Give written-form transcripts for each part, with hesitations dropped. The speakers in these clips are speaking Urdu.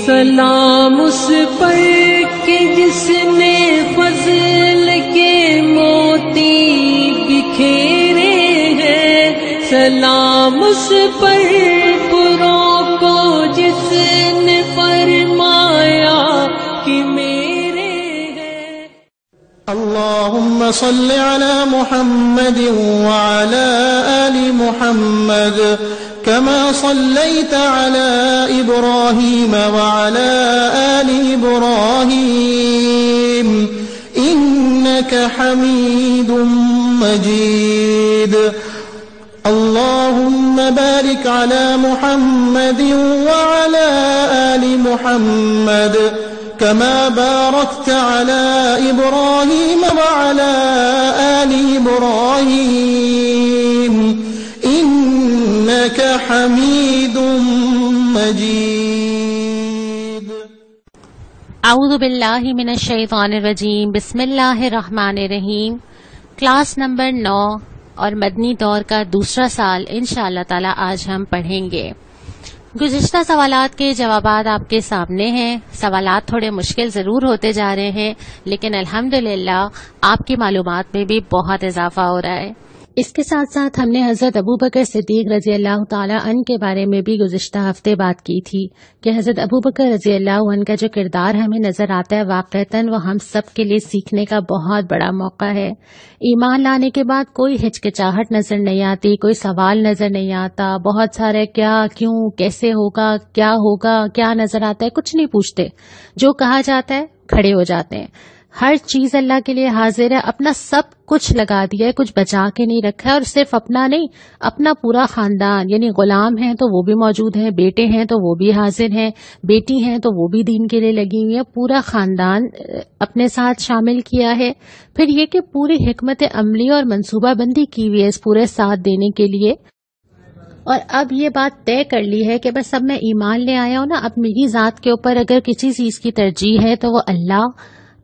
سلام اس پر کہ جس نے فضل کے موتی بکھیرے ہیں، سلام اس پر بروں کو جس نے فرمایا کہ میرے ہیں۔ اللهم صل على محمد وعلى آل محمد كما صليت على إبراهيم وعلى آل إبراهيم إنك حميد مجيد۔ اللهم بارك على محمد وعلى آل محمد كما باركت على إبراهيم وعلى آل إبراهيم إنك حميد مجيد۔ اعوذ باللہ من الشیطان الرجیم، بسم اللہ الرحمن الرحیم۔ کلاس نمبر 9 اور مدنی دور کا دوسرا سال انشاءاللہ تعالی آج ہم پڑھیں گے۔ گزشتہ سوالات کے جوابات آپ کے سامنے ہیں۔ سوالات تھوڑے مشکل ضرور ہوتے جا رہے ہیں، لیکن الحمدللہ آپ کی معلومات میں بھی بہت اضافہ ہو رہا ہے۔ اس کے ساتھ ساتھ ہم نے حضرت ابوبکر صدیق رضی اللہ تعالی عنہ کے بارے میں بھی گزشتہ ہفتے بات کی تھی کہ حضرت ابوبکر رضی اللہ عنہ کا جو کردار ہمیں نظر آتا ہے واقعتاً وہ ہم سب کے لیے سیکھنے کا بہت بڑا موقع ہے۔ ایمان لانے کے بعد کوئی ہچکچاہٹ نظر نہیں آتی، کوئی سوال نظر نہیں آتا، بہت سارے کیا، کیوں، کیسے ہوگا، کیا نظر آتا ہے، کچھ نہیں پوچھتے، جو کہا جاتا ہے کھڑے ہو جاتے ہیں۔ ہر چیز اللہ کے لیے حاضر ہے، اپنا سب کچھ لگا دیا ہے، کچھ بچا کے نہیں رکھا ہے، اور صرف اپنا نہیں، اپنا پورا خاندان، یعنی غلام ہیں تو وہ بھی موجود ہیں، بیٹے ہیں تو وہ بھی حاضر ہیں، بیٹی ہیں تو وہ بھی دین کے لیے لگی ہوئی ہیں، پورا خاندان اپنے ساتھ شامل کیا ہے۔ پھر یہ کہ پوری حکمت عملی اور منصوبہ بندی کی ہوئی ہے اس پورے ساتھ دینے کے لیے۔ اور اب یہ بات طے کر لی ہے کہ بس اب میں ایمان لے آیا ہوں نا، اب میری ذات کے اوپر اگر کسی چیز کی ترجیح ہے تو وہ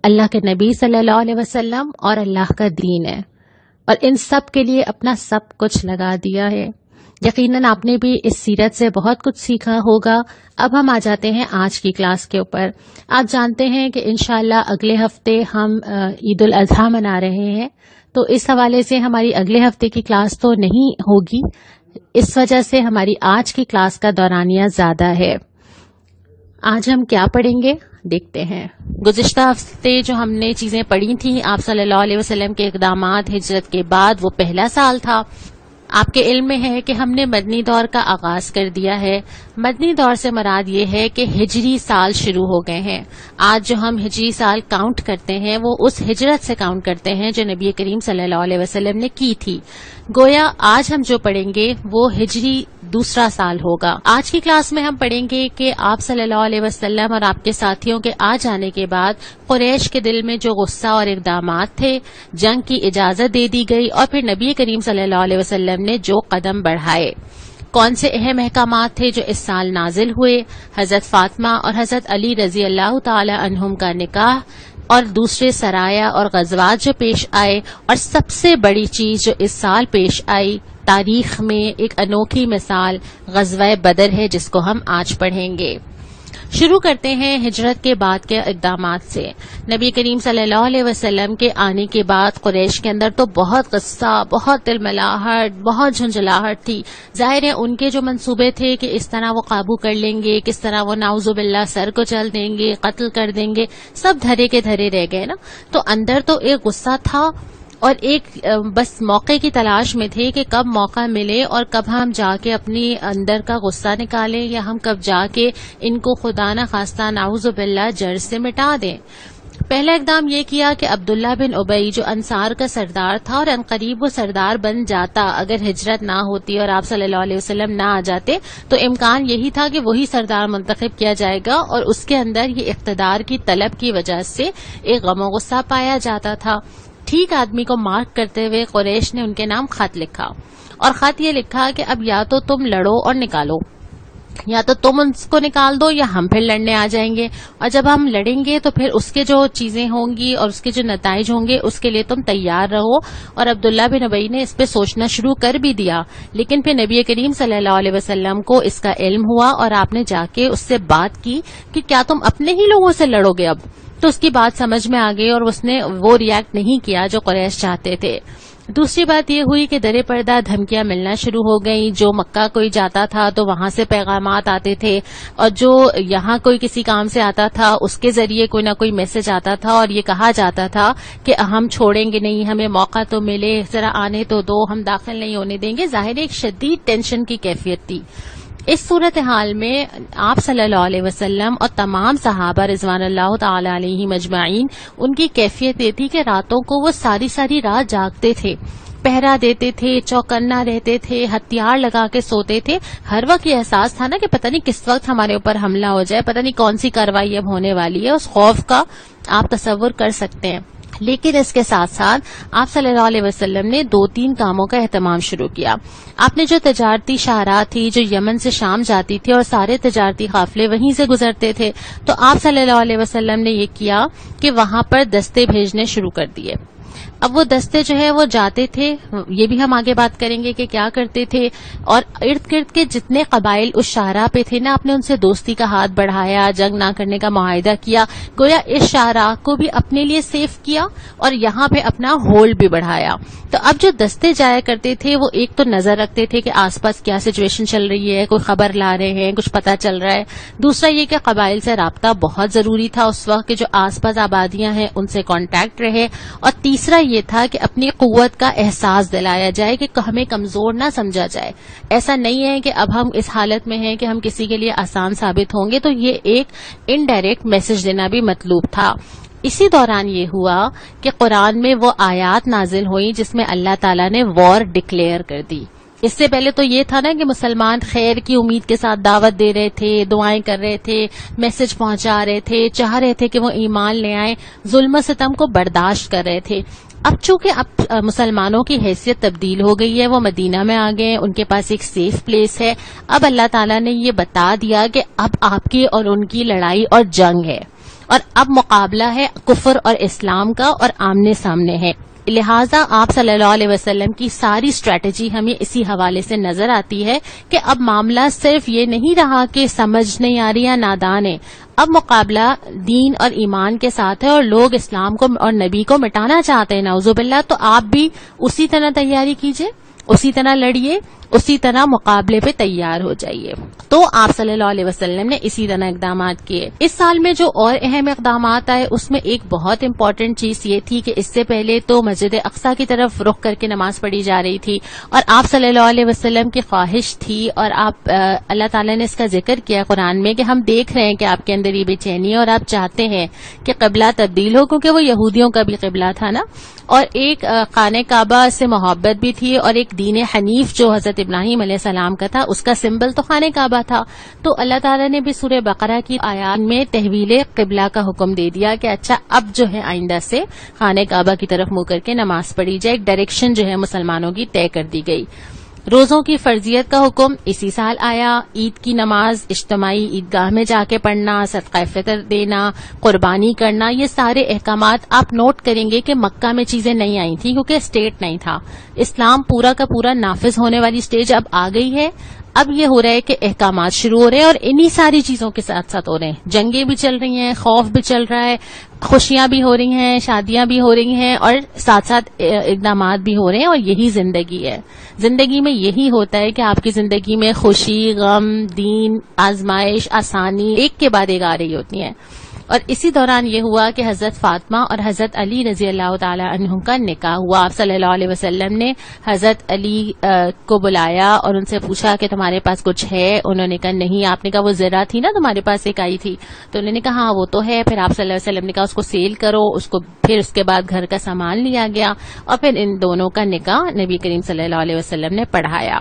اللہ کے نبی صلی اللہ علیہ وسلم اور اللہ کا دین ہے، اور ان سب کے لیے اپنا سب کچھ لگا دیا ہے۔ یقیناً آپ نے بھی اس سیرت سے بہت کچھ سیکھا ہوگا۔ اب ہم آ جاتے ہیں آج کی کلاس کے اوپر۔ آپ جانتے ہیں کہ انشاءاللہ اگلے ہفتے ہم عید الاضحیٰ منا رہے ہیں، تو اس حوالے سے ہماری اگلے ہفتے کی کلاس تو نہیں ہوگی، اس وجہ سے ہماری آج کی کلاس کا دورانیہ زیادہ ہے۔ آج ہم کیا پڑھیں گے دیکھتے ہیں۔ گزشتہ ہفتے جو ہم نے چیزیں پڑھی تھیں، آپ صلی اللہ علیہ وسلم کے اقدامات ہجرت کے بعد، وہ پہلا سال تھا۔ آپ کے علم میں ہے کہ ہم نے مدنی دور کا آغاز کر دیا ہے۔ مدنی دور سے مراد یہ ہے کہ ہجری سال شروع ہو گئے ہیں۔ آج جو ہم ہجری سال کاؤنٹ کرتے ہیں وہ اس ہجرت سے کاؤنٹ کرتے ہیں جو نبی کریم صلی اللہ علیہ وسلم نے کی تھی۔ گویا آج ہم جو پڑھیں گے وہ ہجری دوسرا سال ہوگا۔ آج کی کلاس میں ہم پڑھیں گے کہ آپ صلی اللہ علیہ وسلم اور آپ کے ساتھیوں کے آ جانے کے بعد قریش کے دل میں جو غصہ اور اقدامات تھے، جنگ کی اجازت دے دی گئی، اور پھر نبی کریم صلی اللہ علیہ وسلم نے جو قدم بڑھائے، کون سے اہم احکامات تھے جو اس سال نازل ہوئے، حضرت فاطمہ اور حضرت علی رضی اللہ تعالی عنہم کا نکاح، اور دوسرے سرایا اور غزوات جو پیش آئے، اور سب سے بڑی چیز جو اس سال پیش آئی تاریخ میں، ایک انوکھی مثال غزوہ بدر ہے جس کو ہم آج پڑھیں گے۔ شروع کرتے ہیں ہجرت کے بعد کے اقدامات سے۔ نبی کریم صلی اللہ علیہ وسلم کے آنے کے بعد قریش کے اندر تو بہت غصہ، بہت تلملاہٹ، بہت جھنجھلاہٹ تھی۔ ظاہر ہے ان کے جو منصوبے تھے کہ اس طرح وہ قابو کر لیں گے، کس طرح وہ نعوذ باللہ سر کو چل دیں گے، قتل کر دیں گے، سب دھرے کے دھرے رہ گئے نا۔ تو اندر تو ایک غصہ تھا، اور ایک بس موقع کی تلاش میں تھے کہ کب موقع ملے اور کب ہم جا کے اپنی اندر کا غصہ نکالیں، یا ہم کب جا کے ان کو خدا نہ خواستہ نعوذ باللہ جڑ سے مٹا دیں۔ پہلا اقدام یہ کیا کہ عبداللہ بن ابی جو انصار کا سردار تھا، اور عنقریب وہ سردار بن جاتا اگر ہجرت نہ ہوتی اور آپ صلی اللہ علیہ وسلم نہ آ جاتے، تو امکان یہی تھا کہ وہی سردار منتخب کیا جائے گا، اور اس کے اندر یہ اقتدار کی طلب کی وجہ سے ایک غم و غصہ پایا جاتا تھا۔ ٹھیک آدمی کو مارک کرتے ہوئے قریش نے ان کے نام خط لکھا، اور خط یہ لکھا کہ اب یا تو تم لڑو اور نکالو، یا تو تم اس کو نکال دو یا ہم پھر لڑنے آ جائیں گے، اور جب ہم لڑیں گے تو پھر اس کے جو چیزیں ہوں گی اور اس کے جو نتائج ہوں گے اس کے لیے تم تیار رہو. اور عبداللہ بن ابی نے اس پہ سوچنا شروع کر بھی دیا، لیکن پھر نبی کریم صلی اللہ علیہ وسلم کو اس کا علم ہوا اور آپ نے جا کے اس سے بات کی کہ کیا تم اپنے ہی لوگوں سے لڑو گے اب؟ تو اس کی بات سمجھ میں آ گئی اور اس نے وہ ریئیکٹ نہیں کیا جو قریش چاہتے تھے. دوسری بات یہ ہوئی کہ درے پردہ دھمکیاں ملنا شروع ہو گئیں. جو مکہ کوئی جاتا تھا تو وہاں سے پیغامات آتے تھے، اور جو یہاں کوئی کسی کام سے آتا تھا اس کے ذریعے کوئی نہ کوئی میسج آتا تھا اور یہ کہا جاتا تھا کہ ہم چھوڑیں گے نہیں، ہمیں موقع تو ملے، ذرا آنے تو دو، ہم داخل نہیں ہونے دیں گے. ظاہر ایک شدید ٹینشن کی کیفیت تھی. اس صورتحال میں آپ صلی اللہ علیہ وسلم اور تمام صحابہ رضوان اللہ تعالی علیہم اجمعین، ان کی کیفیت یہ تھی کہ راتوں کو وہ ساری رات جاگتے تھے، پہرا دیتے تھے، چوکنا رہتے تھے، ہتھیار لگا کے سوتے تھے. ہر وقت یہ احساس تھا نا کہ پتہ نہیں کس وقت ہمارے اوپر حملہ ہو جائے، پتہ نہیں کون سی کارروائی اب ہونے والی ہے. اس خوف کا آپ تصور کر سکتے ہیں. لیکن اس کے ساتھ ساتھ آپ صلی اللہ علیہ وسلم نے 2-3 کاموں کا اہتمام شروع کیا. آپ نے جو تجارتی شاہراہ تھی جو یمن سے شام جاتی تھی اور سارے تجارتی قافلے وہیں سے گزرتے تھے، تو آپ صلی اللہ علیہ وسلم نے یہ کیا کہ وہاں پر دستے بھیجنے شروع کر دیے. اب وہ دستے جو ہے وہ جاتے تھے، یہ بھی ہم آگے بات کریں گے کہ کیا کرتے تھے، اور ارد گرد کے جتنے قبائل اس شاہراہ پہ تھے نا، آپ نے ان سے دوستی کا ہاتھ بڑھایا، جنگ نہ کرنے کا معاہدہ کیا، گویا اس شاہراہ کو بھی اپنے لیے سیف کیا اور یہاں پہ اپنا ہولڈ بھی بڑھایا. تو اب جو دستے جایا کرتے تھے وہ ایک تو نظر رکھتے تھے کہ آس پاس کیا سچویشن چل رہی ہے، کوئی خبر لا رہے ہیں، کچھ پتہ چل رہا ہے. دوسرا یہ کہ قبائل سے رابطہ بہت ضروری تھا اس وقت کہ جو آس پاس آبادیاں ہیں ان سے کانٹیکٹ رہے. اور تیسرا یہ تھا کہ اپنی قوت کا احساس دلایا جائے کہ ہمیں کمزور نہ سمجھا جائے. ایسا نہیں ہے کہ اب ہم اس حالت میں ہیں کہ ہم کسی کے لیے آسان ثابت ہوں گے. تو یہ ایک انڈائریکٹ میسج دینا بھی مطلوب تھا. اسی دوران یہ ہوا کہ قرآن میں وہ آیات نازل ہوئی جس میں اللہ تعالیٰ نے وار ڈکلیئر کر دی. اس سے پہلے تو یہ تھا نا کہ مسلمان خیر کی امید کے ساتھ دعوت دے رہے تھے، دعائیں کر رہے تھے، میسج پہنچا رہے تھے، چاہ رہے تھے کہ وہ ایمان لے آئیں، ظلم و ستم کو برداشت کر رہے تھے. اب چونکہ اب مسلمانوں کی حیثیت تبدیل ہو گئی ہے، وہ مدینہ میں آ گئے، ان کے پاس ایک سیف پلیس ہے. اب اللہ تعالیٰ نے یہ بتا دیا کہ اب آپ کی اور ان کی لڑائی اور جنگ ہے، اور اب مقابلہ ہے کفر اور اسلام کا، اور آمنے سامنے ہے. لہٰذا آپ صلی اللہ علیہ وسلم کی ساری اسٹریٹجی ہمیں اسی حوالے سے نظر آتی ہے کہ اب معاملہ صرف یہ نہیں رہا کہ سمجھ نہیں آ رہی یا نادان ہے. اب مقابلہ دین اور ایمان کے ساتھ ہے، اور لوگ اسلام کو اور نبی کو مٹانا چاہتے ہیں نعوذ باللہ. تو آپ بھی اسی طرح تیاری کیجئے، اسی طرح لڑیے، اسی طرح مقابلے پہ تیار ہو جائیے. تو آپ صلی اللہ علیہ وسلم نے اسی طرح اقدامات کیے. اس سال میں جو اور اہم اقدامات آئے اس میں ایک بہت امپورٹنٹ چیز یہ تھی کہ اس سے پہلے تو مسجد اقصیٰ کی طرف رخ کر کے نماز پڑھی جا رہی تھی، اور آپ صلی اللہ علیہ وسلم کی خواہش تھی، اور آپ اللہ تعالیٰ نے اس کا ذکر کیا قرآن میں کہ ہم دیکھ رہے ہیں کہ آپ کے اندر یہ بے چینی ہے اور آپ چاہتے ہیں کہ قبلہ تبدیل ہو، کیونکہ وہ یہودیوں کا بھی قبلہ تھا نا، اور ایک خانہ کعبہ سے محبت بھی تھی، اور ایک دین حنیف جو حضرت ابراہیم علیہ السلام کا تھا اس کا سمبل تو خانہ کعبہ تھا. تو اللہ تعالیٰ نے بھی سورہ بقرہ کی آیات میں تحویل قبلہ کا حکم دے دیا کہ اچھا اب جو ہے آئندہ سے خانہ کعبہ کی طرف منہ کر کے نماز پڑھی جائے. ایک ڈائریکشن جو ہے مسلمانوں کی طے کر دی گئی. روزوں کی فرضیت کا حکم اسی سال آیا. عید کی نماز اجتماعی عیدگاہ میں جا کے پڑھنا، صدقہ فطر دینا، قربانی کرنا، یہ سارے احکامات آپ نوٹ کریں گے کہ مکہ میں چیزیں نہیں آئی تھیں کیونکہ اسٹیٹ نہیں تھا. اسلام پورا کا پورا نافذ ہونے والی سٹیج اب آ گئی ہے. اب یہ ہو رہا ہے کہ احکامات شروع ہو رہے ہیں، اور انہی ساری چیزوں کے ساتھ ساتھ ہو رہے ہیں. جنگیں بھی چل رہی ہیں، خوف بھی چل رہا ہے، خوشیاں بھی ہو رہی ہیں، شادیاں بھی ہو رہی ہیں، اور ساتھ ساتھ اقدامات بھی ہو رہے ہیں. اور یہی زندگی ہے. زندگی میں یہی ہوتا ہے کہ آپ کی زندگی میں خوشی، غم، دین، آزمائش، آسانی ایک کے بعد ایک آ رہی ہوتی ہیں. اور اسی دوران یہ ہوا کہ حضرت فاطمہ اور حضرت علی رضی اللہ تعالی عنہ کا نکاح ہوا. آپ صلی اللہ علیہ وسلم نے حضرت علی کو بلایا اور ان سے پوچھا کہ تمہارے پاس کچھ ہے؟ انہوں نے کہا نہیں. آپ نے کہا وہ زرہ تھی نا تمہارے پاس ایک آئی تھی؟ تو انہوں نے کہا ہاں وہ تو ہے. پھر آپ صلی اللہ علیہ وسلم نے کہا اس کو سیل کرو، اس کو پھر اس کے بعد گھر کا سامان لیا گیا، اور پھر ان دونوں کا نکاح نبی کریم صلی اللہ علیہ وسلم نے پڑھایا.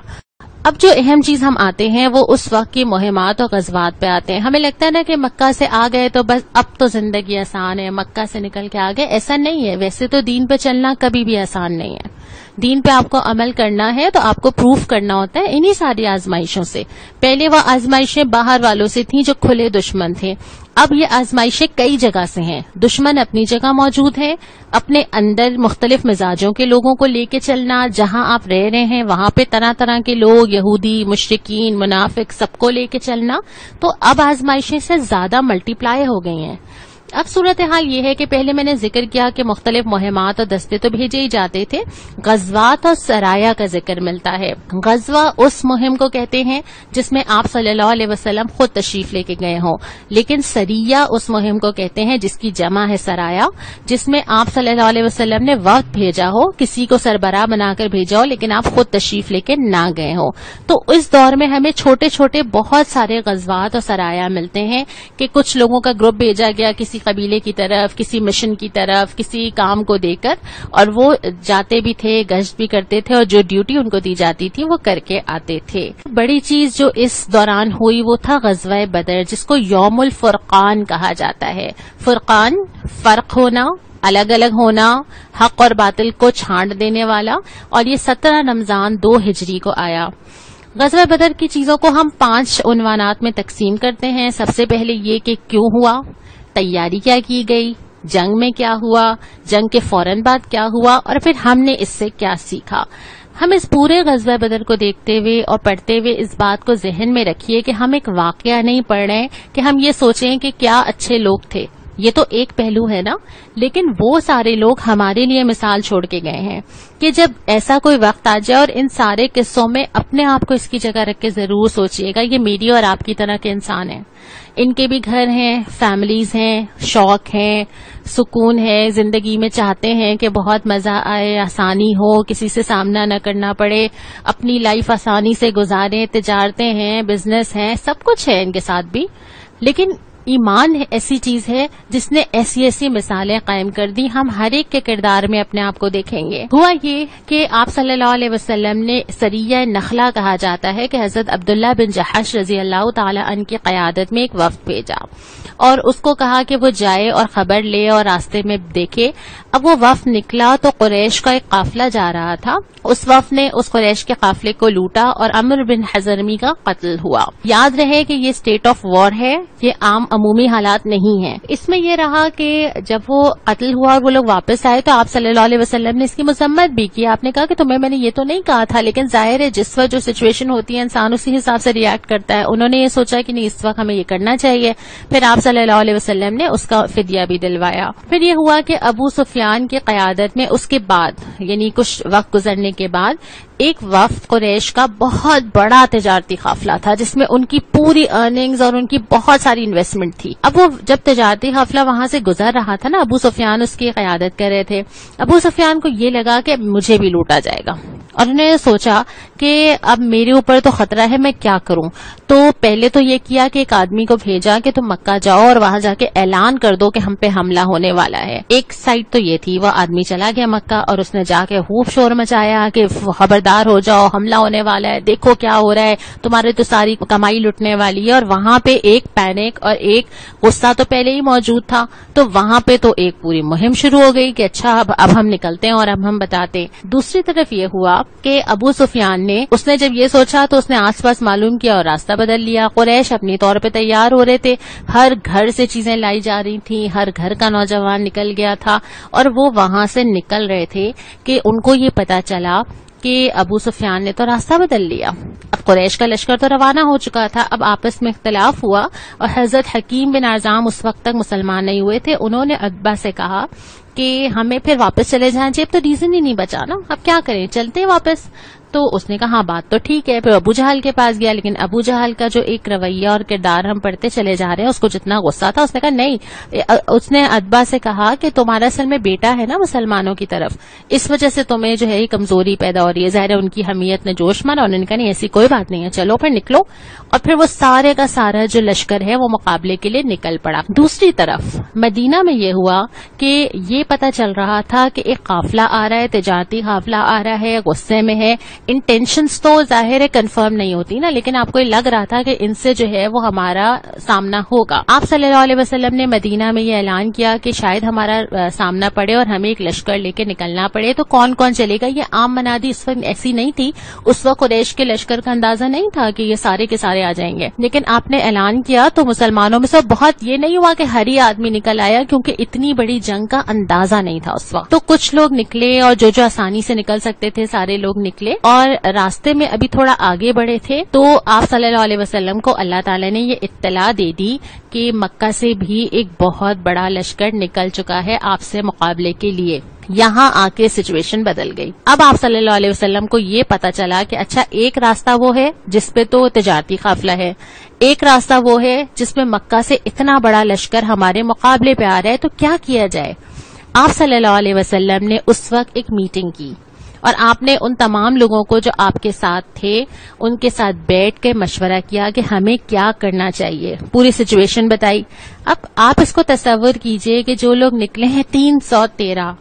اب جو اہم چیز ہم آتے ہیں وہ اس وقت کی مہمات اور غزوات پہ آتے ہیں. ہمیں لگتا ہے نا کہ مکہ سے آ گئے تو بس اب تو زندگی آسان ہے، مکہ سے نکل کے آ گئے. ایسا نہیں ہے. ویسے تو دین پہ چلنا کبھی بھی آسان نہیں ہے. دین پہ آپ کو عمل کرنا ہے تو آپ کو پروف کرنا ہوتا ہے انہی ساری آزمائشوں سے. پہلے وہ آزمائشیں باہر والوں سے تھیں جو کھلے دشمن تھے. اب یہ آزمائشیں کئی جگہ سے ہیں. دشمن اپنی جگہ موجود ہے, اپنے اندر مختلف مزاجوں کے لوگوں کو لے کے چلنا, جہاں آپ رہ رہے ہیں وہاں پہ طرح طرح کے لوگ, یہودی, مشرکین, منافق, سب کو لے کے چلنا. تو اب آزمائشیں سے زیادہ ملٹی پلائی ہو گئی ہیں. اب صورتحال یہ ہے کہ پہلے میں نے ذکر کیا کہ مختلف مہمات اور دستے تو بھیجے ہی جاتے تھے. غزوات اور سرایا کا ذکر ملتا ہے. غزوہ اس مہم کو کہتے ہیں جس میں آپ صلی اللہ علیہ وسلم خود تشریف لے کے گئے ہوں, لیکن سریہ اس مہم کو کہتے ہیں جس کی جمع ہے سرایا, جس میں آپ صلی اللہ علیہ وسلم نے وقت بھیجا ہو, کسی کو سربراہ بنا کر بھیجا ہو, لیکن آپ خود تشریف لے کے نہ گئے ہوں. تو اس دور میں ہمیں چھوٹے چھوٹے بہت سارے غزوات اور سرایا ملتے ہیں کہ کچھ لوگوں کا گروپ بھیجا گیا کسی قبیلے کی طرف, کسی مشن کی طرف, کسی کام کو دے کر, اور وہ جاتے بھی تھے, گشت بھی کرتے تھے, اور جو ڈیوٹی ان کو دی جاتی تھی وہ کر کے آتے تھے. بڑی چیز جو اس دوران ہوئی وہ تھا غزوہ بدر, جس کو یوم الفرقان کہا جاتا ہے. فرقان, فرق ہونا, الگ الگ ہونا, حق اور باطل کو چھانٹ دینے والا. اور یہ 17 رمضان 2 ہجری کو آیا. غزوہ بدر کی چیزوں کو ہم 5 عنوانات میں تقسیم کرتے ہیں. سب سے پہلے یہ کہ کیوں ہوا, تیاری کیا کی گئی, جنگ میں کیا ہوا, جنگ کے فوراً بعد کیا ہوا, اور پھر ہم نے اس سے کیا سیکھا. ہم اس پورے غزوہ بدر کو دیکھتے ہوئے اور پڑھتے ہوئے اس بات کو ذہن میں رکھیے کہ ہم ایک واقعہ نہیں پڑھ رہے ہیں کہ ہم یہ سوچیں کہ کیا اچھے لوگ تھے. یہ تو ایک پہلو ہے نا, لیکن وہ سارے لوگ ہمارے لیے مثال چھوڑ کے گئے ہیں کہ جب ایسا کوئی وقت آ جائے, اور ان سارے قصوں میں اپنے آپ کو اس کی جگہ رکھ کے ضرور سوچئے گا یہ میری اور آپ کی طرح کے انسان ہیں, ان کے بھی گھر ہیں, فیملیز ہیں, شوق ہیں, سکون ہے زندگی میں, چاہتے ہیں کہ بہت مزہ آئے, آسانی ہو, کسی سے سامنا نہ کرنا پڑے, اپنی لائف آسانی سے گزاریں, تجارتیں ہیں, بزنس ہیں, سب کچھ ہے ان کے ساتھ بھی. لیکن ایمان ایسی چیز ہے جس نے ایسی ایسی مثالیں قائم کر دی. ہم ہر ایک کے کردار میں اپنے آپ کو دیکھیں گے. ہوا یہ کہ آپ صلی اللہ علیہ وسلم نے سریہ نخلا کہا جاتا ہے کہ حضرت عبداللہ بن جحش رضی اللہ تعالی عنہ کی قیادت میں ایک وفد بھیجا, اور اس کو کہا کہ وہ جائے اور خبر لے اور راستے میں دیکھے. اب وہ وفد نکلا تو قریش کا ایک قافلہ جا رہا تھا. اس وفد نے اس قریش کے قافلے کو لوٹا اور عمرو بن حضرمی کا قتل ہوا. یاد رہے کہ یہ اسٹیٹ آف وار ہے, یہ عام عمومی حالات نہیں ہیں. اس میں یہ رہا کہ جب وہ قتل ہوا اور وہ لوگ واپس آئے تو آپ صلی اللہ علیہ وسلم نے اس کی مذمت بھی کی. آپ نے کہا کہ تمہیں میں نے یہ تو نہیں کہا تھا, لیکن ظاہر ہے جس وقت جو سچویشن ہوتی ہے انسان اسی حساب سے ریئیکٹ کرتا ہے. انہوں نے یہ سوچا کہ نہیں اس وقت ہمیں یہ کرنا چاہیے. پھر آپ صلی اللہ علیہ وسلم نے اس کا فدیہ بھی دلوایا. پھر یہ ہوا کہ ابو سفیان کی قیادت میں اس کے بعد یعنی کچھ وقت گزرنے کے بعد ایک وفد قریش کا بہت بڑا تجارتی قافلہ تھا جس میں ان کی پوری ارننگز اور ان کی بہت ساری انویسٹمنٹ تھی. اب وہ جب تجارتی قافلہ وہاں سے گزر رہا تھا نا, ابو سفیان اس کی قیادت کر رہے تھے. ابو سفیان کو یہ لگا کہ مجھے بھی لوٹا جائے گا, اور انہوں نے سوچا کہ اب میرے اوپر تو خطرہ ہے, میں کیا کروں. تو پہلے تو یہ کیا کہ ایک آدمی کو بھیجا کہ تم مکہ جاؤ اور وہاں جا کے اعلان کر دو کہ ہم پہ حملہ ہونے والا ہے. ایک سائڈ تو یہ تھی, وہ آدمی چلا گیا مکہ اور اس نے جا کے خوب شور مچایا کہ خبردار ہو جاؤ, حملہ ہونے والا ہے, دیکھو کیا ہو رہا ہے, تمہارے تو ساری کمائی لٹنے والی ہے. اور وہاں پہ ایک پینک اور ایک غصہ تو پہلے ہی موجود تھا, تو وہاں پہ تو ایک پوری مہم شروع ہو گئی کہ اچھا اب ہم نکلتے ہیں اور اب ہم بتاتے. دوسری طرف یہ ہوا کہ ابو سفیان نے اس نے جب یہ سوچا تو اس نے آس پاس معلوم کیا اور راستہ بدل لیا. قریش اپنی طور پہ تیار ہو رہے تھے, ہر گھر سے چیزیں لائی جا رہی تھیں, ہر گھر کا نوجوان نکل گیا تھا, اور وہ وہاں سے نکل رہے تھے کہ ان کو یہ پتا چلا کہ ابو سفیان نے تو راستہ بدل لیا. اب قریش کا لشکر تو روانہ ہو چکا تھا. اب آپس میں اختلاف ہوا اور حضرت حکیم بن عزام اس وقت تک مسلمان نہیں ہوئے تھے. انہوں نے عتبہ سے کہا کہ ہمیں پھر واپس چلے جائیں, جیب تو ریزن ہی نہیں بچا نا, اب کیا کریں, چلتے ہیں واپس. تو اس نے کہا ہاں بات تو ٹھیک ہے. پھر ابو جہل کے پاس گیا, لیکن ابو جہل کا جو ایک رویہ اور کردار ہم پڑھتے چلے جا رہے ہیں, اس کو جتنا غصہ تھا اس نے کہا نہیں. اس نے عتبہ سے کہا کہ تمہارا اصل میں بیٹا ہے نا مسلمانوں کی طرف, اس وجہ سے تمہیں جو ہے کمزوری پیدا ہو رہی ہے. ظاہر ہے ان کی حمیت نے جوش مارا, انہوں نے کہا نہیں ایسی کوئی بات نہیں ہے, چلو پھر نکلو. اور پھر وہ سارے کا سارا جو لشکر ہے وہ مقابلے کے لیے نکل پڑا. دوسری طرف مدینہ میں یہ ہوا کہ یہ پتا چل رہا تھا کہ ایک قافلہ آ رہا ہے, تجارتی قافلہ آ رہا ہے, غصے میں ہے انٹینشنز تو ظاہر ہے کنفرم نہیں ہوتی نا، لیکن آپ کو لگ رہا تھا کہ ان سے جو ہے وہ ہمارا سامنا ہوگا. آپ صلی اللہ علیہ وسلم نے مدینہ میں یہ اعلان کیا کہ شاید ہمارا سامنا پڑے اور ہمیں ایک لشکر لے کے نکلنا پڑے، تو کون کون چلے گا. یہ عام منادی اس وقت ایسی نہیں تھی، اس وقت قریش کے لشکر کا اندازہ نہیں تھا کہ یہ سارے کے سارے آ جائیں گے. لیکن آپ نے اعلان کیا تو مسلمانوں میں سے بہت یہ نہیں ہوا کہ ہر ہی آدمی نکل آیا، کیونکہ اتنی بڑی جنگ کا اندازہ نہیں تھا اس وقت. تو کچھ لوگ نکلے اور جو آسانی سے نکل سکتے تھے سارے لوگ نکلے، اور راستے میں ابھی تھوڑا آگے بڑھے تھے تو آپ صلی اللہ علیہ وسلم کو اللہ تعالیٰ نے یہ اطلاع دے دی کہ مکہ سے بھی ایک بہت بڑا لشکر نکل چکا ہے آپ سے مقابلے کے لیے. یہاں آ کے سچویشن بدل گئی. اب آپ صلی اللہ علیہ وسلم کو یہ پتا چلا کہ اچھا ایک راستہ وہ ہے جس پہ تو تجارتی قافلہ ہے، ایک راستہ وہ ہے جس میں مکہ سے اتنا بڑا لشکر ہمارے مقابلے پہ آ رہا ہے، تو کیا کیا جائے. آپ صلی اللہ علیہ وسلم نے اس وقت ایک میٹنگ کی اور آپ نے ان تمام لوگوں کو جو آپ کے ساتھ تھے ان کے ساتھ بیٹھ کے مشورہ کیا کہ ہمیں کیا کرنا چاہیے. پوری سچویشن بتائی. اب آپ اس کو تصور کیجئے کہ جو لوگ نکلے ہیں 313،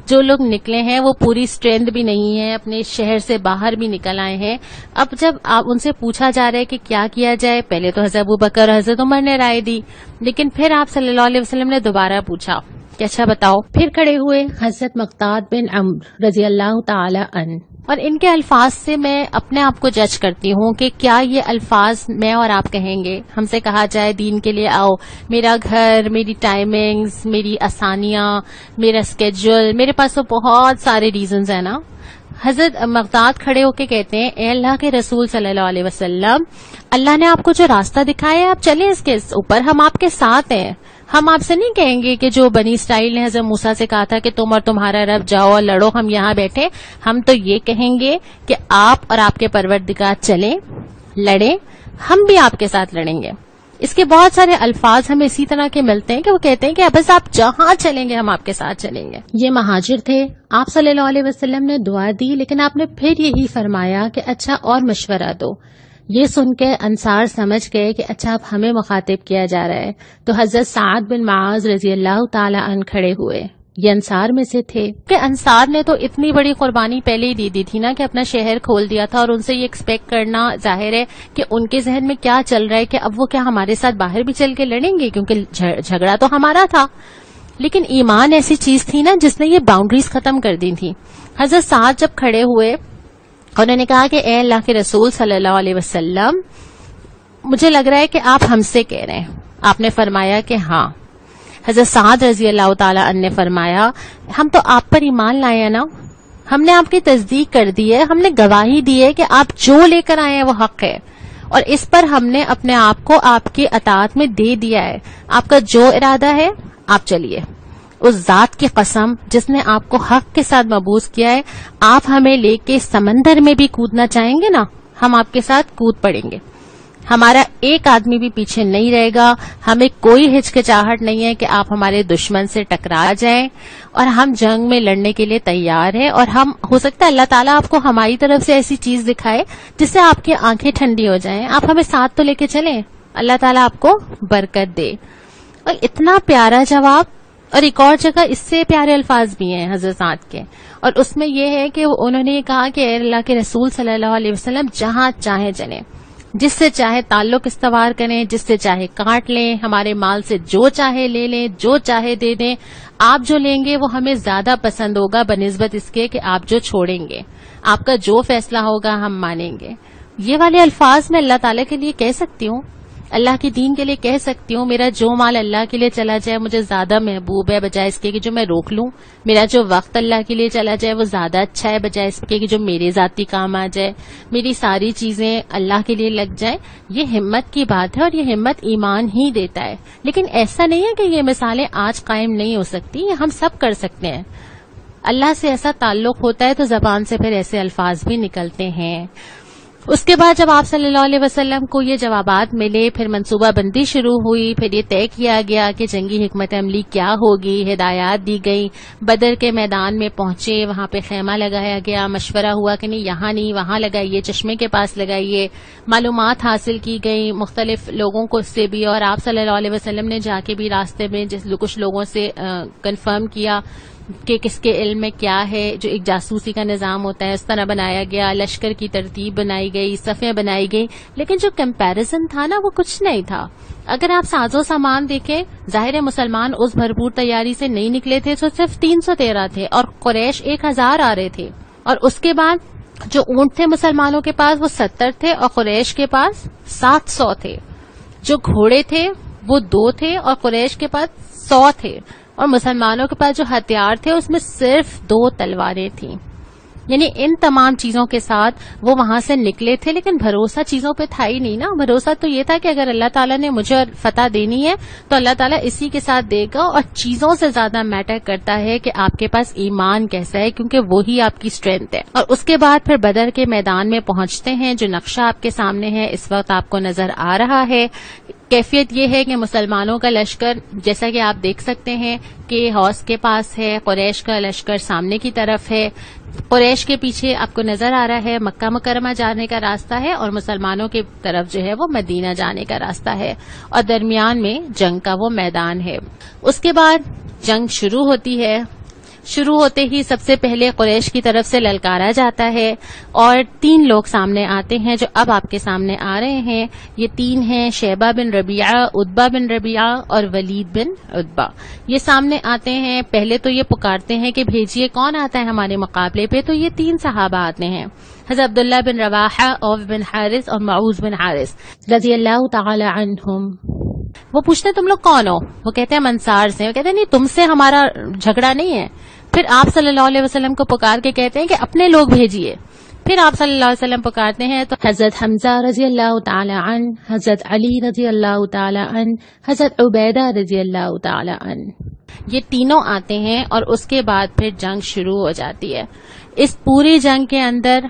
جو لوگ نکلے ہیں وہ پوری اسٹرینتھ بھی نہیں ہے، اپنے شہر سے باہر بھی نکل آئے ہیں. اب جب آپ ان سے پوچھا جا رہا ہے کہ کیا کیا جائے، پہلے تو حضرت ابوبکر اور حضرت عمر نے رائے دی، لیکن پھر آپ صلی اللہ علیہ وسلم نے دوبارہ پوچھا کہ اچھا بتاؤ. پھر کھڑے ہوئے حضرت مقداد بن عمرو رضی اللہ تعالی عنہ، اور ان کے الفاظ سے میں اپنے آپ کو جج کرتی ہوں کہ کیا یہ الفاظ میں اور آپ کہیں گے. ہم سے کہا جائے دین کے لیے آؤ، میرا گھر، میری ٹائمنگز، میری آسانیاں، میرا اسکیڈول، میرے پاس تو بہت سارے ریزنز ہیں نا. حضرت مقداد کھڑے ہو کے کہتے ہیں اے اللہ کے رسول صلی اللہ علیہ وسلم، اللہ نے آپ کو جو راستہ دکھایا ہے آپ چلیں اس کے اوپر، ہم آپ کے ساتھ ہیں. ہم آپ سے نہیں کہیں گے کہ جو بنی اسرائیل نے حضرت موسیٰ سے کہا تھا کہ تم اور تمہارا رب جاؤ اور لڑو، ہم یہاں بیٹھے. ہم تو یہ کہیں گے کہ آپ اور آپ کے پروردگار چلیں، لڑیں، ہم بھی آپ کے ساتھ لڑیں گے. اس کے بہت سارے الفاظ ہمیں اسی طرح کے ملتے ہیں کہ وہ کہتے ہیں کہ بس آپ جہاں چلیں گے ہم آپ کے ساتھ چلیں گے. یہ مہاجر تھے. آپ صلی اللہ علیہ وسلم نے دعا دی، لیکن آپ نے پھر یہی فرمایا کہ اچھا اور مشورہ دو. یہ سن کے انصار سمجھ گئے کہ اچھا اب ہمیں مخاطب کیا جا رہا ہے. تو حضرت سعد بن معاذ رضی اللہ تعالی عنہ کھڑے ہوئے. یہ انصار میں سے تھے کہ انصار نے تو اتنی بڑی قربانی پہلے ہی دے دی تھی نا کہ اپنا شہر کھول دیا تھا، اور ان سے یہ ایکسپیکٹ کرنا ظاہر ہے کہ ان کے ذہن میں کیا چل رہا ہے کہ اب وہ کیا ہمارے ساتھ باہر بھی چل کے لڑیں گے، کیونکہ جھگڑا تو ہمارا تھا. لیکن ایمان ایسی چیز تھی نا جس نے یہ باؤنڈریز ختم کر دی تھی. حضرت سعد جب کھڑے ہوئے انہوں نے کہا کہ اے اللہ کے رسول صلی اللہ علیہ وسلم، مجھے لگ رہا ہے کہ آپ ہم سے کہہ رہے ہیں. آپ نے فرمایا کہ ہاں. حضرت سعد رضی اللہ تعالی عنہ نے فرمایا ہم تو آپ پر ایمان لائے ہیں نا، ہم نے آپ کی تصدیق کر دی ہے، ہم نے گواہی دی ہے کہ آپ جو لے کر آئے ہیں وہ حق ہے، اور اس پر ہم نے اپنے آپ کو آپ کی اطاعت میں دے دیا ہے. آپ کا جو ارادہ ہے آپ چلیے. اس ذات کی قسم جس نے آپ کو حق کے ساتھ مبعوث کیا ہے، آپ ہمیں لے کے سمندر میں بھی کودنا چاہیں گے نا، ہم آپ کے ساتھ کود پڑیں گے. ہمارا ایک آدمی بھی پیچھے نہیں رہے گا. ہمیں کوئی ہچکچاہٹ نہیں ہے کہ آپ ہمارے دشمن سے ٹکرا جائیں، اور ہم جنگ میں لڑنے کے لیے تیار ہیں. اور ہم ہو سکتا ہے اللہ تعالیٰ آپ کو ہماری طرف سے ایسی چیز دکھائے جس سے آپ کی آنکھیں ٹھنڈی ہو جائیں. آپ ہمیں ساتھ تو لے کے چلیں، اللہ تعالیٰ آپ کو برکت دے. اور اتنا پیارا جواب. اور ایک اور جگہ اس سے پیارے الفاظ بھی ہیں حضرت سعد کے، اور اس میں یہ ہے کہ انہوں نے کہا کہ اے اللہ کے رسول صلی اللہ علیہ وسلم، جہاں چاہیں چلیں، جس سے چاہے تعلق استوار کریں، جس سے چاہے کاٹ لیں، ہمارے مال سے جو چاہے لے لیں، جو چاہے دے دیں. آپ جو لیں گے وہ ہمیں زیادہ پسند ہوگا بنسبت اس کے کہ آپ جو چھوڑیں گے. آپ کا جو فیصلہ ہوگا ہم مانیں گے. یہ والے الفاظ میں اللہ تعالیٰ کے لیے کہہ سکتی ہوں، اللہ کے دین کے لیے کہہ سکتی ہوں. میرا جو مال اللہ کے لیے چلا جائے مجھے زیادہ محبوب ہے بجائے اس کے کہ جو میں روک لوں. میرا جو وقت اللہ کے لیے چلا جائے وہ زیادہ اچھا ہے بجائے اس کے کہ جو میرے ذاتی کام آ جائے. میری ساری چیزیں اللہ کے لیے لگ جائیں. یہ ہمت کی بات ہے، اور یہ ہمت ایمان ہی دیتا ہے. لیکن ایسا نہیں ہے کہ یہ مثالیں آج قائم نہیں ہو سکتی، یہ ہم سب کر سکتے ہیں. اللہ سے ایسا تعلق ہوتا ہے تو زبان سے پھر ایسے الفاظ بھی نکلتے ہیں. اس کے بعد جب آپ صلی اللہ علیہ وسلم کو یہ جوابات ملے، پھر منصوبہ بندی شروع ہوئی. پھر یہ طے کیا گیا کہ جنگی حکمت عملی کیا ہوگی. ہدایات دی گئی. بدر کے میدان میں پہنچے، وہاں پہ خیمہ لگایا گیا. مشورہ ہوا کہ نہیں یہاں نہیں وہاں لگائیے، چشمے کے پاس لگائیے. معلومات حاصل کی گئی مختلف لوگوں کو سے بھی، اور آپ صلی اللہ علیہ وسلم نے جا کے بھی راستے میں کچھ لوگوں سے کنفرم کیا. کہ کس کے علم میں کیا ہے. جو ایک جاسوسی کا نظام ہوتا ہے اس طرح بنایا گیا, لشکر کی ترتیب بنائی گئی, صفیں بنائی گئی, لیکن جو کمپیریزن تھا نا وہ کچھ نہیں تھا. اگر آپ ساز و سامان دیکھیں, ظاہر مسلمان اس بھرپور تیاری سے نہیں نکلے تھے, تو صرف 313 تھے اور قریش 1000 آ رہے تھے. اور اس کے بعد جو اونٹ تھے مسلمانوں کے پاس وہ 70 تھے اور قریش کے پاس 700 تھے. جو گھوڑے تھے وہ 2 تھے اور قریش کے پاس 100 تھے. اور مسلمانوں کے پاس جو ہتھیار تھے اس میں صرف 2 تلواریں تھیں. یعنی ان تمام چیزوں کے ساتھ وہ وہاں سے نکلے تھے, لیکن بھروسہ چیزوں پہ تھا ہی نہیں نا. بھروسہ تو یہ تھا کہ اگر اللہ تعالیٰ نے مجھے فتح دینی ہے تو اللہ تعالیٰ اسی کے ساتھ دے گا, اور چیزوں سے زیادہ میٹر کرتا ہے کہ آپ کے پاس ایمان کیسا ہے, کیونکہ وہی آپ کی اسٹرینتھ ہے. اور اس کے بعد پھر بدر کے میدان میں پہنچتے ہیں. جو نقشہ آپ کے سامنے ہے اس وقت آپ کو نظر آ رہا ہے. کیفیت یہ ہے کہ مسلمانوں کا لشکر جیسا کہ آپ دیکھ سکتے ہیں کہ حوض کے پاس ہے, قریش کا لشکر سامنے کی طرف ہے. قریش کے پیچھے آپ کو نظر آ رہا ہے مکہ مکرمہ جانے کا راستہ ہے, اور مسلمانوں کی طرف جو ہے وہ مدینہ جانے کا راستہ ہے, اور درمیان میں جنگ کا وہ میدان ہے. اس کے بعد جنگ شروع ہوتی ہے. شروع ہوتے ہی سب سے پہلے قریش کی طرف سے للکارا جاتا ہے, اور 3 لوگ سامنے آتے ہیں جو اب آپ کے سامنے آ رہے ہیں. یہ 3 ہیں شیبہ بن ربیعہ, عتبہ بن ربیعہ اور ولید بن عتبہ. یہ سامنے آتے ہیں. پہلے تو یہ پکارتے ہیں کہ بھیجیے کون آتا ہے ہمارے مقابلے پہ. تو یہ 3 صحابہ آتے ہیں, حضرت عبداللہ بن رواحہ, عوف بن حارث اور معوذ بن حارث رضی اللہ تعالی عنہم. وہ پوچھتے ہیں تم لوگ کون ہو؟ وہ کہتے ہیں ہم انصار سے. وہ کہتے ہیں نہیں, تم سے ہمارا جھگڑا نہیں ہے. پھر آپ صلی اللہ علیہ وسلم کو پکار کے کہتے ہیں کہ اپنے لوگ بھیجیے. پھر آپ صلی اللہ علیہ وسلم پکارتے ہیں تو حضرت حمزہ رضی اللہ تعالی عنہ, حضرت علی رضی اللہ تعالی عنہ, حضرت عبیدہ رضی اللہ تعالی عنہ, یہ تینوں آتے ہیں. اور اس کے بعد پھر جنگ شروع ہو جاتی ہے. اس پوری جنگ کے اندر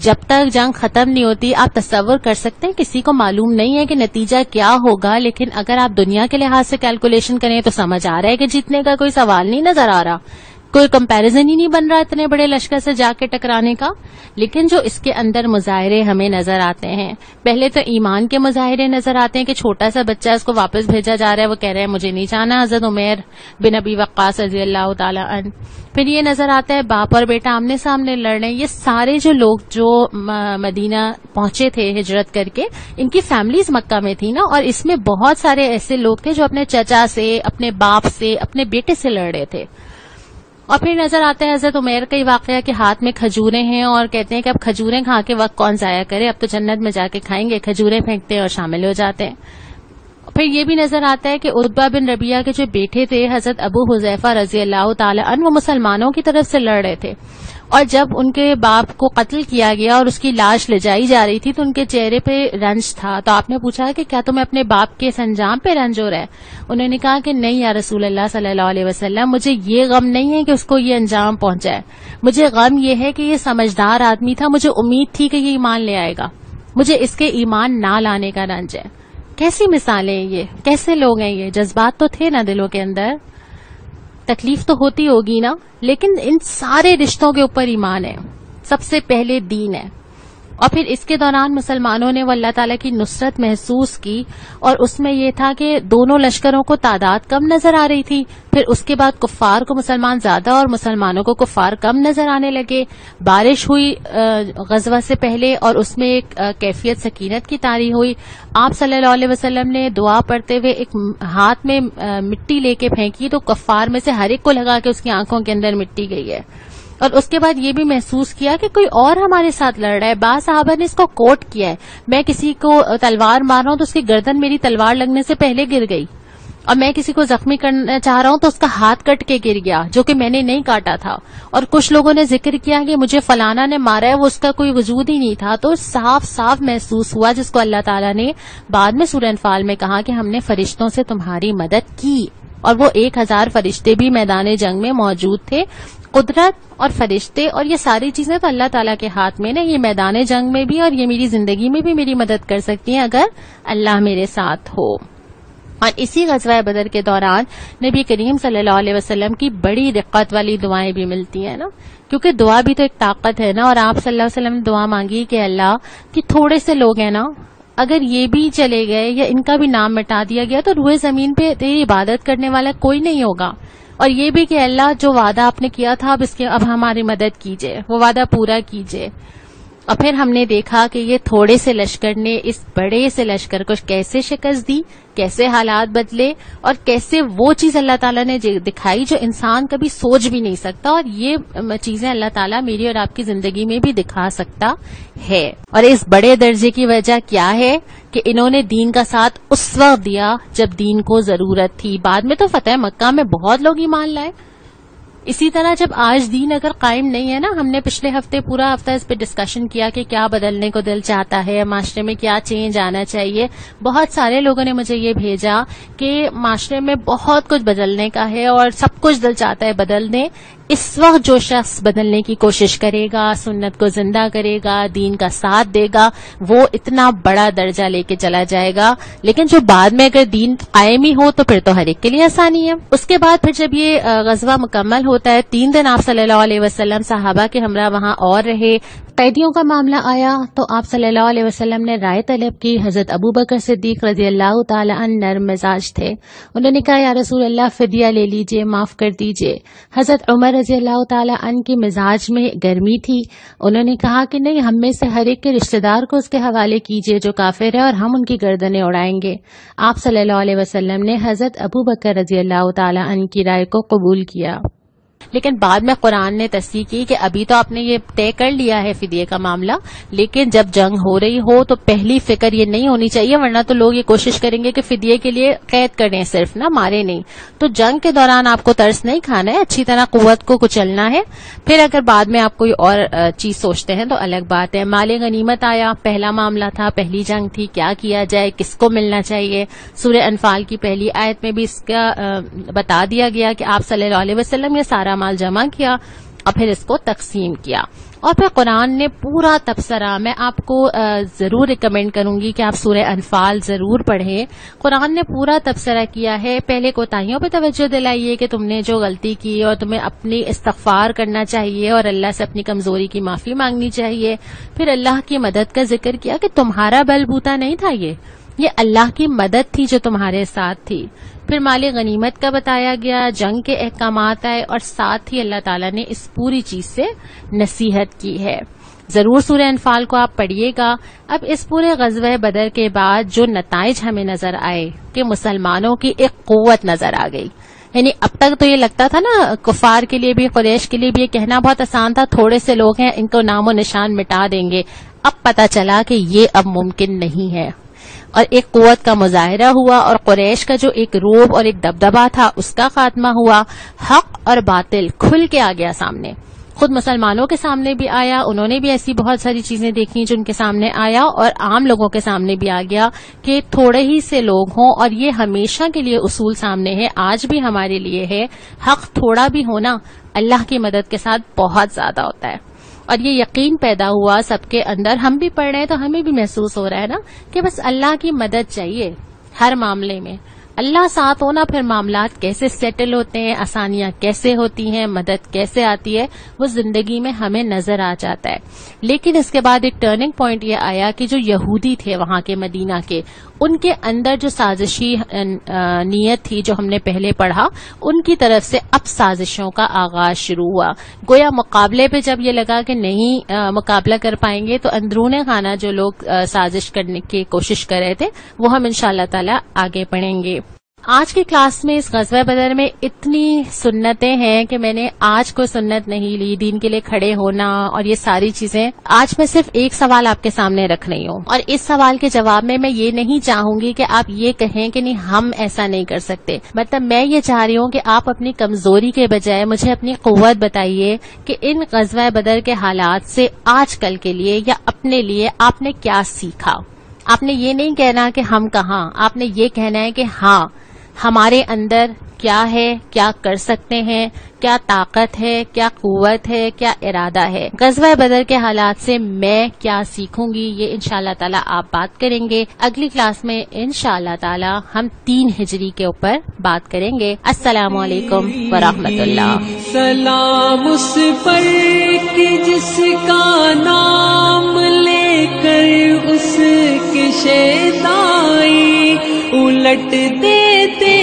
جب تک جنگ ختم نہیں ہوتی آپ تصور کر سکتے ہیں کسی کو معلوم نہیں ہے کہ نتیجہ کیا ہوگا, لیکن اگر آپ دنیا کے لحاظ سے کیلکولیشن کریں تو سمجھ آ رہا ہے کہ جیتنے کا کوئی سوال نہیں نظر آ رہا, کوئی کمپیریزن ہی نہیں بن رہا اتنے بڑے لشکر سے جا کے ٹکرانے کا. لیکن جو اس کے اندر مظاہرے ہمیں نظر آتے ہیں, پہلے تو ایمان کے مظاہرے نظر آتے ہیں کہ چھوٹا سا بچہ اس کو واپس بھیجا جا رہا ہے, وہ کہہ رہے ہیں مجھے نہیں جانا. حضرت عمیر بن ابی وقاص رضی اللہ تعالی عنہ. پھر یہ نظر آتا ہے باپ اور بیٹا آمنے سامنے لڑ رہے ہیں. یہ سارے جو لوگ جو مدینہ پہنچے تھے ہجرت کر کے, ان کی فیملیز مکہ میں تھی نا, اور اس میں بہت سارے ایسے لوگ تھے جو اپنے چچا سے, اپنے باپ سے, اپنے بیٹے سے لڑ رہے تھے. اور پھر نظر آتا ہے حضرت عمیر کا ہی واقعہ کہ ہاتھ میں کھجوریں ہیں اور کہتے ہیں کہ اب کھجوریں کھا کے وقت کون ضائع کرے, اب تو جنت میں جا کے کھائیں گے. کھجوریں پھینکتے ہیں اور شامل ہو جاتے ہیں. پھر یہ بھی نظر آتا ہے کہ عتبہ بن ربیعہ کے جو بیٹے تھے حضرت ابو حذیفہ رضی اللہ تعالی عنہ, وہ مسلمانوں کی طرف سے لڑ رہے تھے. اور جب ان کے باپ کو قتل کیا گیا اور اس کی لاش لے جائی جا رہی تھی تو ان کے چہرے پہ رنج تھا. تو آپ نے پوچھا کہ کیا تمہیں اپنے باپ کے سنجام پہ رنج ہو رہا ہے؟ انہوں نے کہا کہ نہیں یا رسول اللہ صلی اللہ علیہ وسلم, مجھے یہ غم نہیں ہے کہ اس کو یہ انجام پہنچا ہے. مجھے غم یہ ہے کہ یہ سمجھدار آدمی تھا, مجھے امید تھی کہ یہ ایمان لے آئے گا, مجھے اس کے ایمان نہ لانے کا رنج ہے. کیسی مثالیں ہیں یہ, کیسے لوگ ہیں یہ. جذبات تو تھے نا دلوں کے اندر, تکلیف تو ہوتی ہوگی نا, لیکن ان سارے رشتوں کے اوپر ایمان ہے. سب سے پہلے دین ہے. اور پھر اس کے دوران مسلمانوں نے وہ اللہ تعالیٰ کی نصرت محسوس کی, اور اس میں یہ تھا کہ دونوں لشکروں کو تعداد کم نظر آ رہی تھی. پھر اس کے بعد کفار کو مسلمان زیادہ اور مسلمانوں کو کفار کم نظر آنے لگے. بارش ہوئی غزوہ سے پہلے, اور اس میں ایک کیفیت سکینت کی طاری ہوئی. آپ صلی اللہ علیہ وسلم نے دعا پڑھتے ہوئے ایک ہاتھ میں مٹی لے کے پھینکی تو کفار میں سے ہر ایک کو لگا کہ اس کی آنکھوں کے اندر مٹی گئی ہے. اور اس کے بعد یہ بھی محسوس کیا کہ کوئی اور ہمارے ساتھ لڑ رہا ہے. بعض صحابہ نے اس کو کوٹ کیا ہے, میں کسی کو تلوار مار رہا ہوں تو اس کی گردن میری تلوار لگنے سے پہلے گر گئی, اور میں کسی کو زخمی کرنا چاہ رہا ہوں تو اس کا ہاتھ کٹ کے گر گیا جو کہ میں نے نہیں کاٹا تھا. اور کچھ لوگوں نے ذکر کیا کہ مجھے فلانا نے مارا ہے, وہ اس کا کوئی وجود ہی نہیں تھا. تو صاف صاف محسوس ہوا, جس کو اللہ تعالیٰ نے بعد میں سورہ انفال میں کہا کہ ہم نے فرشتوں سے تمہاری مدد کی, اور وہ 1000 فرشتے بھی میدان جنگ میں موجود تھے. قدرت اور فرشتے اور یہ ساری چیزیں تو اللہ تعالیٰ کے ہاتھ میں نا, یہ میدان جنگ میں بھی اور یہ میری زندگی میں بھی میری مدد کر سکتی ہیں اگر اللہ میرے ساتھ ہو. اور اسی غزوہ بدر کے دوران نبی کریم صلی اللہ علیہ وسلم کی بڑی رقت والی دعائیں بھی ملتی ہیں نا, کیونکہ دعا بھی تو ایک طاقت ہے نا. اور آپ صلی اللہ علیہ وسلم نے دعا مانگی کہ اللہ کہ تھوڑے سے لوگ ہیں نا, اگر یہ بھی چلے گئے یا ان کا بھی نام مٹا دیا گیا تو روئے زمین پہ تیری عبادت کرنے والا کوئی نہیں ہوگا. اور یہ بھی کہ اللہ جو وعدہ آپ نے کیا تھا اب ہماری مدد کیجئے، وہ وعدہ پورا کیجئے۔ اور پھر ہم نے دیکھا کہ یہ تھوڑے سے لشکر نے اس بڑے سے لشکر کو کیسے شکست دی، کیسے حالات بدلے، اور کیسے وہ چیز اللہ تعالیٰ نے دکھائی جو انسان کبھی سوچ بھی نہیں سکتا، اور یہ چیزیں اللہ تعالیٰ میری اور آپ کی زندگی میں بھی دکھا سکتا ہے۔ اور اس بڑے درجے کی وجہ کیا ہے کہ انہوں نے دین کا ساتھ اس وقت دیا جب دین کو ضرورت تھی۔ بعد میں تو فتح مکہ میں بہت لوگ ایمان لائے۔ اسی طرح جب آج دین اگر قائم نہیں ہے نا، ہم نے پچھلے ہفتے پورا ہفتہ اس پہ ڈسکشن کیا کہ کیا بدلنے کو دل چاہتا ہے، معاشرے میں کیا چینج آنا چاہیے۔ بہت سارے لوگوں نے مجھے یہ بھیجا کہ معاشرے میں بہت کچھ بدلنے کا ہے اور سب کچھ دل چاہتا ہے بدل دیں۔ اس وقت جو شخص بدلنے کی کوشش کرے گا، سنت کو زندہ کرے گا، دین کا ساتھ دے گا، وہ اتنا بڑا درجہ لے کے چلا جائے گا۔ لیکن جو بعد میں اگر دین قائم ہی ہو تو پھر تو ہر ایک کے لیے آسانی ہے۔ اس کے بعد پھر جب یہ غزوہ مکمل ہوتا ہے، 3 دن آپ صلی اللہ علیہ وسلم صحابہ کے ہمراہ وہاں اور رہے۔ قیدیوں کا معاملہ آیا تو آپ صلی اللہ علیہ وسلم نے رائے طلب کی۔ حضرت ابو بکر صدیق رضی اللہ تعالی عنہ نرم مزاج تھے، انہوں نے کہا یا رسول اللہ فدیہ لے لیجئے، معاف کر دیجئے۔ حضرت عمر رضی اللہ تعالی عنہ کی مزاج میں گرمی تھی، انہوں نے کہا کہ نہیں، ہم میں سے ہر ایک کے رشتہ دار کو اس کے حوالے کیجئے جو کافر ہے، اور ہم ان کی گردنیں اڑائیں گے۔ آپ صلی اللہ علیہ وسلم نے حضرت ابو بکر رضی اللہ تعالی عنہ کی رائے کو قبول کیا۔ لیکن بعد میں قرآن نے تصریح کی کہ ابھی تو آپ نے یہ طے کر لیا ہے فدیے کا معاملہ، لیکن جب جنگ ہو رہی ہو تو پہلی فکر یہ نہیں ہونی چاہیے، ورنہ تو لوگ یہ کوشش کریں گے کہ فدیے کے لیے قید کریں، صرف نہ مارے نہیں۔ تو جنگ کے دوران آپ کو ترس نہیں کھانا ہے، اچھی طرح قوت کو کچلنا ہے۔ پھر اگر بعد میں آپ کوئی اور چیز سوچتے ہیں تو الگ بات ہے۔ مال غنیمت آیا، پہلا معاملہ تھا، پہلی جنگ تھی، کیا کیا جائے، کس کو ملنا چاہیے۔ سورہ انفال کی پہلی آیت میں بھی اس کا بتا دیا گیا کہ آپ صلی اللہ علیہ وسلم نے سارا مال جمع کیا اور پھر اس کو تقسیم کیا۔ اور پھر قرآن نے پورا تبصرہ، میں آپ کو ضرور ریکمینڈ کروں گی کہ آپ سورہ انفال ضرور پڑھیں۔ قرآن نے پورا تبصرہ کیا ہے۔ پہلے کوتاہیوں پہ توجہ دلائیے کہ تم نے جو غلطی کی اور تمہیں اپنی استغفار کرنا چاہیے اور اللہ سے اپنی کمزوری کی معافی مانگنی چاہیے۔ پھر اللہ کی مدد کا ذکر کیا کہ تمہارا بل بوتا نہیں تھا، یہ اللہ کی مدد تھی جو تمہارے ساتھ تھی۔ پھر مال غنیمت کا بتایا گیا، جنگ کے احکامات آئے، اور ساتھ ہی اللہ تعالیٰ نے اس پوری چیز سے نصیحت کی ہے۔ ضرور سورہ انفال کو آپ پڑھیے گا۔ اب اس پورے غزوہ بدر کے بعد جو نتائج ہمیں نظر آئے کہ مسلمانوں کی ایک قوت نظر آ گئی۔ یعنی اب تک تو یہ لگتا تھا نا، کفار کے لیے بھی، قریش کے لیے بھی یہ کہنا بہت آسان تھا، تھوڑے سے لوگ ہیں، ان کو نام و نشان مٹا دیں گے۔ اب پتہ چلا کہ یہ اب ممکن نہیں ہے، اور ایک قوت کا مظاہرہ ہوا، اور قریش کا جو ایک روب اور ایک دبدبہ تھا اس کا خاتمہ ہوا۔ حق اور باطل کھل کے آ گیا سامنے، خود مسلمانوں کے سامنے بھی آیا، انہوں نے بھی ایسی بہت ساری چیزیں دیکھی جو ان کے سامنے آیا، اور عام لوگوں کے سامنے بھی آ گیا کہ تھوڑے ہی سے لوگ ہوں، اور یہ ہمیشہ کے لیے اصول سامنے ہے، آج بھی ہمارے لیے ہے، حق تھوڑا بھی ہونا اللہ کی مدد کے ساتھ بہت زیادہ ہوتا ہے۔ اور یہ یقین پیدا ہوا سب کے اندر، ہم بھی پڑھ رہے ہیں تو ہمیں بھی محسوس ہو رہا ہے نا کہ بس اللہ کی مدد چاہیے ہر معاملے میں۔ اللہ ساتھ ہونا، پھر معاملات کیسے سیٹل ہوتے ہیں، آسانیاں کیسے ہوتی ہیں، مدد کیسے آتی ہے، وہ زندگی میں ہمیں نظر آ جاتا ہے۔ لیکن اس کے بعد ایک ٹرننگ پوائنٹ یہ آیا کہ جو یہودی تھے وہاں کے، مدینہ کے، ان کے اندر جو سازشی نیت تھی جو ہم نے پہلے پڑھا، ان کی طرف سے اب سازشوں کا آغاز شروع ہوا۔ گویا مقابلے پہ جب یہ لگا کہ نہیں مقابلہ کر پائیں گے، تو اندرون خانہ جو لوگ سازش کرنے کی کوشش کر رہے تھے وہ ہم انشاءاللہ تعالی آگے پڑھیں گے۔ آج کی کلاس میں اس غزوہ بدر میں اتنی سنتیں ہیں کہ میں نے آج کوئی سنت نہیں لی، دین کے لیے کھڑے ہونا اور یہ ساری چیزیں۔ آج میں صرف ایک سوال آپ کے سامنے رکھ رہی ہوں، اور اس سوال کے جواب میں یہ نہیں چاہوں گی کہ آپ یہ کہیں کہ نہیں ہم ایسا نہیں کر سکتے، مطلب میں یہ چاہ رہی ہوں کہ آپ اپنی کمزوری کے بجائے مجھے اپنی قوت بتائیے کہ ان غزوہ بدر کے حالات سے آج کل کے لیے یا اپنے لیے آپ نے کیا سیکھا۔ آپ نے یہ نہیں کہنا کہ ہم کہاں، آپ نے یہ کہنا ہے کہ ہاں ہمارے اندر کیا ہے، کیا کر سکتے ہیں، کیا طاقت ہے، کیا قوت ہے، کیا ارادہ ہے۔ غزوہ بدر کے حالات سے میں کیا سیکھوں گی، یہ انشاءاللہ تعالی آپ بات کریں گے۔ اگلی کلاس میں انشاءاللہ تعالی ہم 3 ہجری کے اوپر بات کریں گے۔ السلام علیکم ورحمۃ اللہ۔ سلام اس پر کہ جس کا نام لے کر اس کے شیدائی الٹ دیتے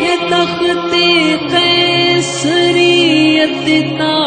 ہیں تخت خیر دیتا